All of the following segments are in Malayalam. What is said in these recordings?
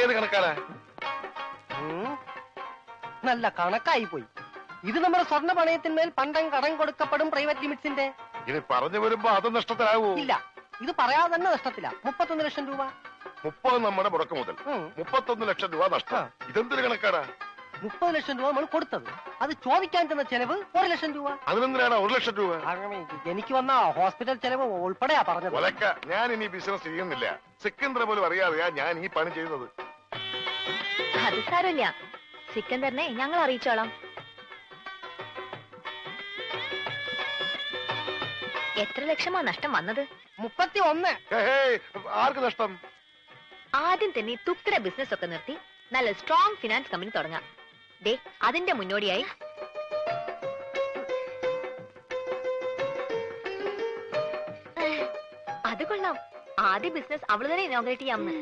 ഇതേത് കണക്കാണ്? നല്ല കണക്കായി പോയി. ഇത് നമ്മുടെ സ്വർണ്ണ പണയത്തിന്മേൽ പണ്ടം കടം കൊടുക്കപ്പെടും പ്രൈവറ്റ് ലിമിറ്റ്സിന്റെ. ഇത് പറഞ്ഞു വരുമ്പോ അത് നഷ്ടത്തിലാവൂ? ഇല്ല, ഇത് പറയാതെ തന്നെ നഷ്ടത്തില്ല. 31 ലക്ഷം രൂപ. 30 നമ്മുടെ മുടക്ക് മുതൽ, 31 ലക്ഷം രൂപ നഷ്ടം. ഇതെന്തൊരു കണക്കാടാ? 30 ലക്ഷം രൂപ നമ്മൾ കൊടുത്തത്, അത് ചോദിക്കാൻ ചെന്ന ചെലവ് 1 ലക്ഷം രൂപ. അതിനെന്തിനാണ് 1 ലക്ഷം രൂപ? എനിക്ക് വന്ന ഹോസ്പിറ്റൽ ചെലവ് ഉൾപ്പെടെയാ പറഞ്ഞത്. ഒലക്ക, ഞാൻ ഇനി ബിസിനസ് ചെയ്യുന്നില്ല. സിക്കന്ദർ പോലും അറിയാതെയാ ഞാൻ ഈ പണി ചെയ്യുന്നത്. അത് സാരമില്ല, സിക്കന്ദറിനെ ഞങ്ങൾ അറിയിച്ചോളാം. എത്ര ലക്ഷമാ നഷ്ടം വന്നത്? 31. ആർക്ക് നഷ്ടം? ആദ്യം തന്നെ തുക്കട ബിസിനസ് ഒക്കെ നിർത്തി നല്ല സ്ട്രോങ് ഫിനാൻസ് കമ്പനി തുടങ്ങാം. ദേ, അതിന്റെ മുന്നോടിയായി അത് കൊള്ളാം. ആദ്യ ബിസിനസ് അവള് തന്നെ ഇനോഗ്രേറ്റ് ചെയ്യാമെന്ന്.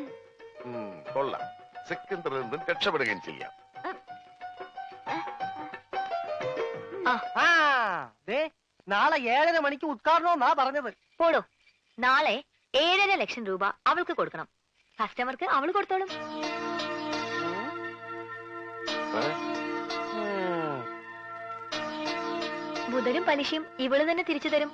കൊള്ളാം. സിക്കന്ദറിൽ നിന്നും രക്ഷപ്പെടുകയും ചെയ്യാം. നാളെ 7:30 മണിക്ക് ഉദ്ഘാടനമെന്നാ പറഞ്ഞത്. പോടോ, നാളെ 7.5 ലക്ഷം രൂപ അവൾക്ക് കൊടുക്കണം. കസ്റ്റമർക്ക് അവള് കൊടുത്തോളും. മുതലും പലിശയും ഇവള് തന്നെ തിരിച്ചു തരും.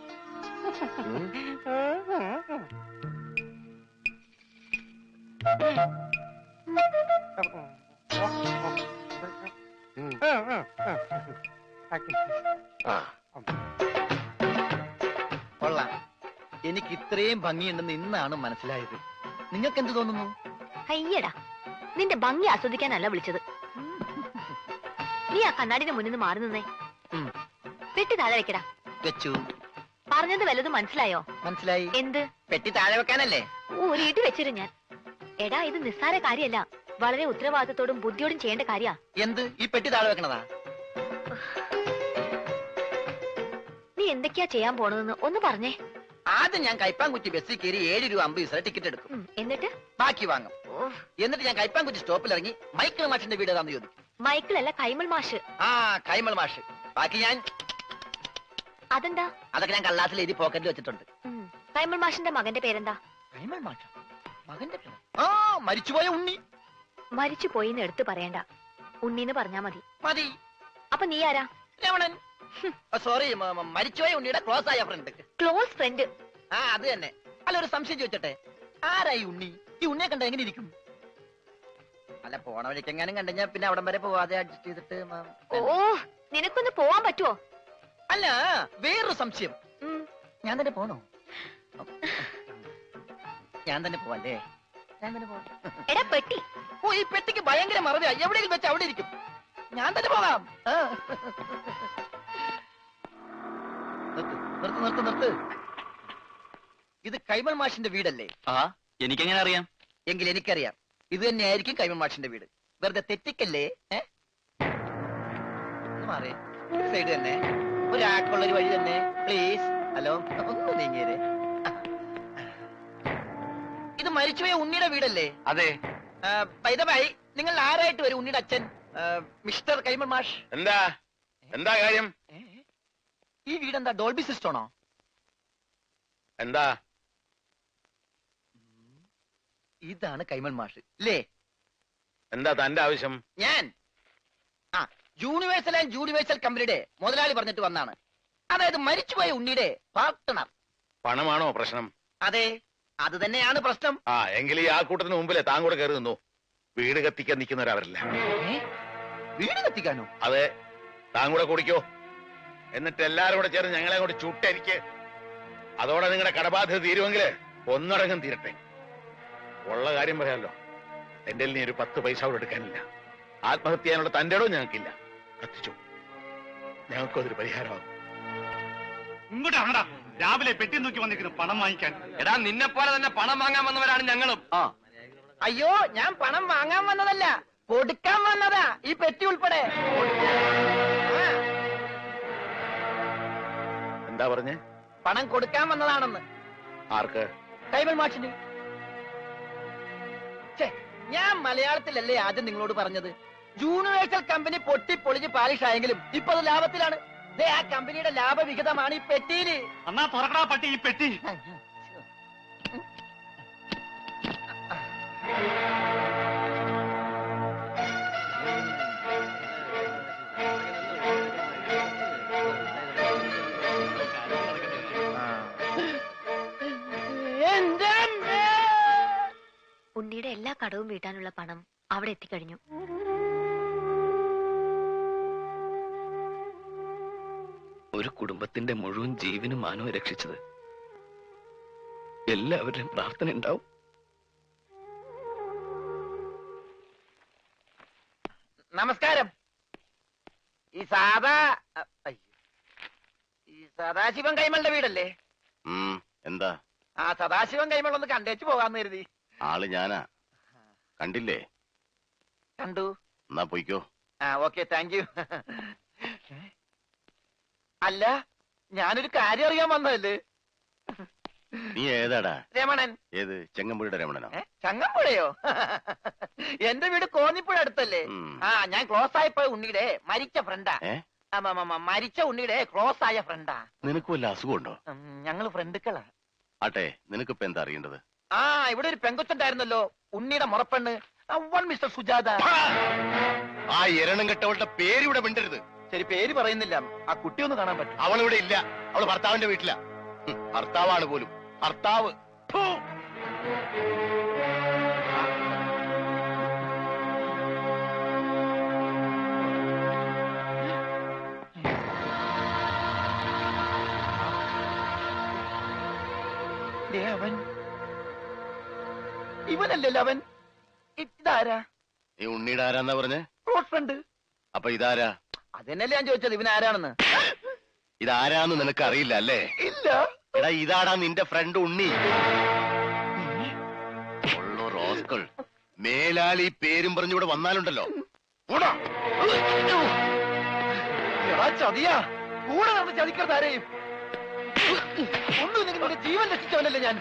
കൊള്ളാം. എനിക്ക് ഇത്രയും ഭംഗിയുണ്ടെന്ന് ഇന്നാണ് മനസ്സിലായത്. നിങ്ങൾക്ക് എന്ത് തോന്നുന്നു? അയ്യടാ, നിന്റെ ഭംഗി ആസ്വദിക്കാനല്ല വിളിച്ചത്. നീ ആ കണ്ണാടിന്റെ മുന്നിൽ നിന്ന് മാറി നിന്നേ. പെട്ടി താഴെ വെക്കടാ. വെച്ചു. പറഞ്ഞത് വല്ലതും മനസ്സിലായോ? മനസ്സിലായി. എന്ത്? പെട്ടി താഴെ വെക്കാനല്ലേ? ഒരു ഇടി വെച്ചിരും ഞാൻ. എടാ, ഇത് നിസ്സാര കാര്യമല്ല, വളരെ ഉത്തരവാദിത്തത്തോടും ബുദ്ധിയോടും ചെയ്യേണ്ട കാര്യ. എന്ത്? ഈ പെട്ടി താഴെ വെക്കണതാ? നീ എന്തൊക്കെയാ ചെയ്യാൻ പോണതെന്ന് ഒന്ന് പറഞ്ഞേ. ആദ്യം ഞാൻ കൈപ്പാങ്കുറ്റി ബസ്സിൽ കയറി 7 രൂപ 50 പൈസ ടിക്കറ്റ് എടുക്കും. എന്നിട്ട് ബാക്കി വാങ്ങും. എന്നിട്ട് ഞാൻ കൈപ്പാങ്കുറ്റി സ്റ്റോപ്പിൽ ഇറങ്ങി മൈക്കിൾ മാഷിന്റെ വീട് ഏതാന്ന് ചോദിക്കും. മൈക്കിളല്ല, കൈമൾ മാഷ്. ആ, കൈമൾ മാഷ്. ബാക്കി ഞാൻ. അതെന്താ? അതൊക്കെ ഞാൻ കള്ളാസിൽ എഴുതി പോക്കറ്റിൽ വെച്ചിട്ടുണ്ട്. കൈമൾ മാഷിന്റെ മകന്റെ പേരെന്താ? കൈമൾ മാഷ? മകന്റെ പേര്? ആ, മരിച്ചുപോയ ഉണ്ണി. മരിച്ചു പോയിന്ന് എടുത്തു പറയണ്ട, ഉണ്ണീന്ന് പറഞ്ഞാ മതി. മതി. അപ്പൊ നീ ആരാ? രമണൻ. സോറി, മരിച്ചുപോയ ഉണ്ണിയുടെ ക്ലോസ് ആയ ഫ്രണ്ട്. Close friend? ആ, അത് തന്നെ. അല്ല, ഒരു സംശയം ചോദിച്ചോട്ടെ, ആരായി ഉണ്ണി? ഈ ഉണ്ണിയെ കണ്ട എങ്ങനെ ഇരിക്കും? അല്ല, പോണ വഴിക്ക് എങ്ങാനും കണ്ടുകഴിഞ്ഞാ പിന്നെ അവിടം വരെ പോവാതെ അഡ്ജസ്റ്റ് ചെയ്തിട്ട്. ഓ, നിനക്കൊന്ന് പോവാൻ പറ്റുമോ? അല്ല, വേറൊരു സംശയം. ഞാൻ തന്നെ പോണോ? ഞാൻ തന്നെ പോവല്ലേ? ഞാൻ തന്നെ പോവാം. എടാ പെട്ടി. ഓ, ഈ പെട്ടിക്ക് ഭയങ്കര മറവിയാ. എവിടെയെങ്കിലും വെച്ച് അവിടെ ഇരിക്കും. ഞാൻ തന്നെ പോകാം. നിർത്ത്. ഇത് കൈമൾ മാഷിന്റെ വീടല്ലേ? ആ, എനിക്കെങ്ങനെ അറിയാം? എങ്കിൽ എനിക്കറിയാം. ഇത് തന്നെയായിരിക്കും കൈമൾ മാഷിന്റെ വീട്. വെറുതെ തെറ്റിക്കല്ലേ? മാറേ, സൈഡ് തന്നെ. ഒരാൾക്കുള്ളൊരു വഴി തന്നെ, പ്ലീസ്. ഹലോ, ഒന്ന് നീങ്ങിയേ. ഇത് മരിച്ചുപോയ ഉണ്ണിയുടെ വീടല്ലേ? അതെ. ബൈ ദ ബൈ, നിങ്ങൾ ആരായിട്ട് വരും ഉണ്ണിയുടെ അച്ഛൻ? മിസ്റ്റർ കൈമൾ മാഷ്. എന്താ കാര്യം? ഈ വീടെന്താ ഡോൾബി സിസ്റ്റമാണോ? എന്താ? ഇതാണ് കൈമൾ മാഷ് അല്ലേ? എന്താ തന്റെ ആവശ്യം? ഞാൻ യൂണിവേഴ്സൽ ആൻഡ് യൂണിവേഴ്സൽ കമ്പനിയുടെ മുതലാളി പറഞ്ഞിട്ട് വന്നാണ്. അതായത് മരിച്ചുപോയ ഉണ്ണിയുടെ പാർട്ട്ണർ. പണമാണോ പ്രശ്നം? അതെ, അത് തന്നെയാണ് പ്രശ്നം. എങ്കിൽ ഈ ആൾക്കൂട്ടത്തിന് മുമ്പിലെ താൻ കൂടെ കയറി നിന്നു. വീട് കത്തിക്കാൻ നിൽക്കുന്നവരവരില്ല. വീട് കത്തിക്കാനോ? അതെ, താൻ കൂടെ കുടിക്കോ. എന്നിട്ട് എല്ലാരും കൂടെ ചേർന്ന് ഞങ്ങളെ കൂടെ ചുട്ടെനിക്ക്. അതോടെ നിങ്ങളുടെ കടബാധ്യത തീരുമെങ്കിൽ ഒന്നടങ്കം തീരട്ടെ. ഉള്ള കാര്യം പറയാമല്ലോ, എന്റെ നീ ഒരു 10 പൈസ കൂടെ എടുക്കാനില്ല. ആത്മഹത്യ ചെയ്യാനുള്ള തന്റെ ഇടവും ഞങ്ങൾക്കില്ല. കത്തിച്ചു, ഞങ്ങൾക്കതൊരു പരിഹാരമാകും. ഇങ്ങോട്ടാണടാ രാവിലെ പെട്ടി നോക്കി വന്നിരിക്കുന്നു പണം വാങ്ങിക്കാൻ. എടാ, നിന്നെ പോലെ തന്നെ പണം വാങ്ങാൻ വന്നവരാണ് ഞങ്ങളും. അയ്യോ, ഞാൻ പണം വാങ്ങാൻ വന്നതല്ല, കൊടുക്കാൻ വന്നതാ. ഈ പെട്ടി ഉൾപ്പെടെ. എന്താ പറഞ്ഞേ? പണം കൊടുക്കാൻ വന്നതാണെന്ന്. ആർക്ക്? കൈമൾ മാഷിന്. ഞാൻ മലയാളത്തിലല്ലേ ആദ്യം നിങ്ങളോട് പറഞ്ഞത്? യൂണിവേഴ്സൽ കമ്പനി പൊട്ടി പൊളിഞ്ഞ് പാലിഷായെങ്കിലും ഇപ്പൊ അത് ലാഭത്തിലാണ്. ആ കമ്പനിയുടെ ലാഭവിഹിതമാണ് ഈ പെട്ടിയില്. എന്നാ തുറക്കടാ പട്ടി ഈ പെട്ടി. ഉണ്ണിയുടെ എല്ലാ കടവും വീട്ടാനുള്ള പണം അവിടെ എത്തിക്കഴിഞ്ഞു. ഒരു കുടുംബത്തിന്റെ മുഴുവൻ ജീവനും മാനവും രക്ഷിച്ചത് എല്ലാവരുടെയും പ്രാർത്ഥന ഉണ്ടാവും. നമസ്കാരം. ഈ സദാശിവൻ കൈമളുടെ വീടല്ലേ? എന്താ? ആ സദാശിവൻ കൈമൾ ഒന്ന് കണ്ടേച്ചു പോകാന്ന് കരുതി. ആള് ഞാനാ. കണ്ടില്ലേ? കണ്ടു. എന്നാ പോയിക്കോ. ആ ഓക്കെ, താങ്ക് യു. അല്ല, ഞാനൊരു കാര്യം അറിയാൻ വന്നതല്ലേ. നീ ഏതാടാ? രമണൻ. ഏത്? ചെങ്ങമ്പുഴയുടെ രമണനോ? ചങ്ങമ്പുഴയോ? എന്റെ വീട് കോന്നിപ്പുഴ അടുത്തല്ലേ? ആ, ഞാൻ ക്ലോസ് ആയപ്പോ ഉണ്ണിയുടെ മരിച്ച ഫ്രണ്ടാ. മരിച്ച ഉണ്ണിയുടെ ക്ലോസ് ആയ ഫ്രണ്ടാ. നിനക്ക് വല്ല അസുഖമുണ്ടോ? ഞങ്ങള് ഫ്രണ്ടുക്കളാ. ആട്ടെ, നിനക്കിപ്പോ എന്താ അറിയേണ്ടത്? ആ, ഇവിടെ ഒരു പെങ്കൊച്ചുണ്ടായിരുന്നല്ലോ, ഉണ്ണിയുടെ മുറപ്പെണ്ണ്, മിസ്റ്റർ സുജാത. ആ എരണം കെട്ടവളുടെ പേര് ഇവിടെ മിണ്ടരുത്. ശരി, പേര് പറയുന്നില്ല. ആ കുട്ടി ഒന്ന് കാണാൻ പറ്റും? അവളിവിടെ ഇല്ല. അവള് ഭർത്താവിന്റെ വീട്ടിലാ. ഭർത്താവാണ് പോലും. ഭർത്താവ്. അവൻ ഇവനല്ലല്ലോ അവൻ. ഇതാരാ? ഈ ഉണ്ണിയുടെ ആരാന്നാ പറഞ്ഞേ? Close friend. അപ്പൊ ഇതാരാ? അതെന്നല്ലേ ഞാൻ ചോദിച്ചത്, ഇവൻ ആരാണെന്ന്. ഇതാരാന്ന് നിനക്ക് അറിയില്ല അല്ലേ? ഇല്ല. എടാ, ഇതാടാ നിന്റെ ഫ്രണ്ട് ഉണ്ണി. റോസ്കൾ മേലാൽ ഈ പേരും പറഞ്ഞിവിടെ വന്നാലുണ്ടല്ലോ. ചതിയാ, കൂടെ നടന്ന് ചതിക്കരുത് ആരെയും. ഒന്നും നിങ്ങളുടെ ജീവൻ രക്ഷിച്ചവനല്ലേ ഞാൻ.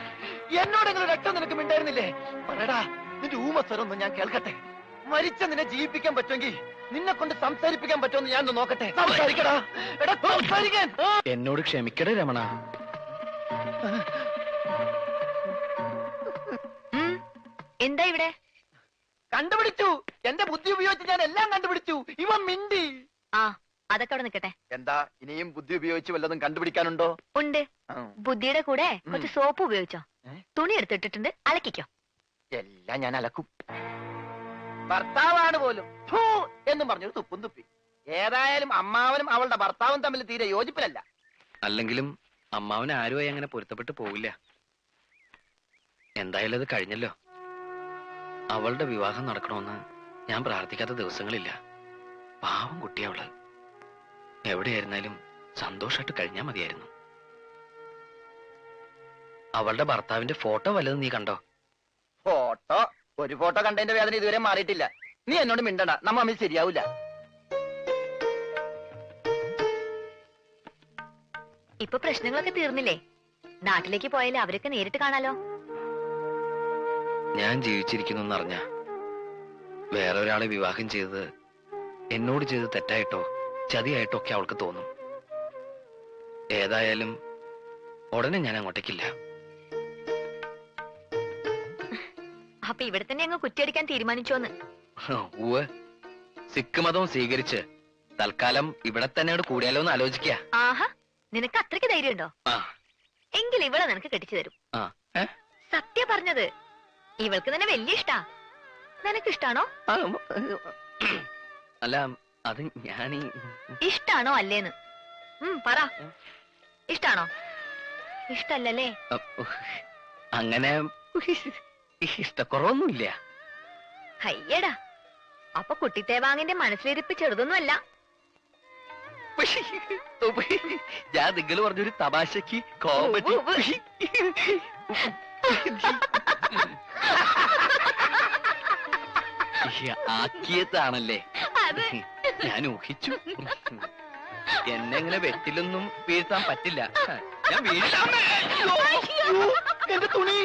എന്നോടെങ്കിലും രക്തം നിനക്ക് മിണ്ടായിരുന്നില്ലേ? പറയടാ, നിന്റെ ഊമസ്വരൊന്നും ഞാൻ കേൾക്കട്ടെ. മരിച്ച നിന്നെ ജീവിപ്പിക്കാൻ പറ്റുമെങ്കിൽ നിന്നെ കൊണ്ട് സംസാരിപ്പിക്കാൻ പറ്റുമെന്ന് ഞാൻ നോക്കട്ടെ. സംസാരിക്കടാ. എടാ, സംസാരിക്കാൻ. എന്നോട് ക്ഷമിക്കടേ രമണ. എന്താ ഇവിടെ? കണ്ടുപിടിച്ചു. എന്റെ ബുദ്ധി ഉപയോഗിച്ച് ഞാൻ എല്ലാം കണ്ടുപിടിച്ചു. ഇവൻ മിണ്ടി. ആ, അതൊക്കെ അവിടെ നിൽക്കട്ടെ. എന്താ, ഇനിയും ബുദ്ധി ഉപയോഗിച്ച് വല്ലതും കണ്ടുപിടിക്കാനുണ്ടോ? ഉണ്ട്. ബുദ്ധിയുടെ കൂടെ കുറച്ച് സോപ്പ് ഉപയോഗിച്ചോ. തുണി എടുത്തിട്ടിട്ടുണ്ട്, അലക്കിക്കോ. എല്ലാം ഞാൻ അലക്കും. ഭർത്താവാണ് പോലും എന്നും പറഞ്ഞൊരു തുപ്പും തുപ്പി. ഏതായാലും അമ്മാവനും അവളുടെ ഭർത്താവും തമ്മിൽ തീരെ യോജിപ്പിലല്ല. അല്ലെങ്കിലും അമ്മാവന് ആരുമായി അങ്ങനെ പൊരുത്തപ്പെട്ട് പോവില്ല. എന്തായാലും അത് കഴിഞ്ഞല്ലോ. അവളുടെ വിവാഹം നടക്കണമെന്ന് ഞാൻ പ്രാർത്ഥിക്കാത്ത ദിവസങ്ങളില്ല. പാവം കുട്ടിയവള്. എവിടെയായിരുന്നാലും സന്തോഷമായിട്ട് കഴിഞ്ഞാൽ മതിയായിരുന്നു. അവളുടെ ഭർത്താവിന്റെ ഫോട്ടോ വല്ലതും നീ കണ്ടോ? ഫോട്ടോ? ഒരു ഫോട്ടോ കണ്ടതിന്റെ വേദന ഇതുവരെ മാറിയിട്ടില്ല. നീ എന്നോട് മിണ്ടണ്ട, നമ്മ തമ്മിൽ ശരിയാവൂല. ഇപ്പൊ പ്രശ്നങ്ങളൊക്കെ തീർന്നില്ലേ? നാട്ടിലേക്ക് പോയാലേ അവരൊക്കെ നേരിട്ട് കാണാലോ. ഞാൻ ജീവിച്ചിരിക്കുന്നു എന്നറിഞ്ഞ വേറെ ഒരാളെ വിവാഹം ചെയ്തത് എന്നോട് ചെയ്ത് തെറ്റായിട്ടോ ചതിയായിട്ടോ ഒക്കെ അവൾക്ക് തോന്നും. ഏതായാലും ഉടനെ ഞാൻ അങ്ങോട്ടേക്കില്ല. അപ്പൊ ഇവിടെ തന്നെ അങ്ങ് കുറ്റിയടിക്കാൻ തീരുമാനിച്ചോന്ന്? ഊവ്, സിഖ് മതവും സ്വീകരിച്ച് തൽക്കാലം ഇവിടെ തന്നെ കൂടിയാലോ എന്ന് ആലോചിക്ക. ആഹാ, നിനക്ക് അത്രയ്ക്ക് ധൈര്യമുണ്ടോ? എങ്കിൽ ഇവളെ നിനക്ക് കെട്ടിച്ചു തരും. സത്യം പറഞ്ഞത്. ഇവൾക്ക് തന്നെ വലിയ ഇഷ്ടാ. നിനക്കിഷ്ടാണോ? അല്ല, അത് ഞാൻ ഇഷ്ടാണോ അല്ലേന്ന് പറ. ഇഷ്ടാണോ? ഇഷ്ടല്ലേ? അങ്ങനെ ഇഷ്ടക്കുറവൊന്നുമില്ല. അയ്യടാ, അപ്പൊ കുട്ടിത്തേവാങ്ങിന്റെ മനസ്സിലിരിപ്പ് ചെറുതൊന്നുമല്ല. ഞാൻ നിങ്ങൾ പറഞ്ഞൊരു തമാശക്ക് കോമഡി ആക്കിയതാണല്ലേ ഞാൻ ഊഹിച്ചു. എന്നെ ഇങ്ങനെ വെട്ടിലൊന്നും വീഴ്ത്താൻ പറ്റില്ല. ഞാൻ വീഴ്ത്താൻ എന്റെ തുണി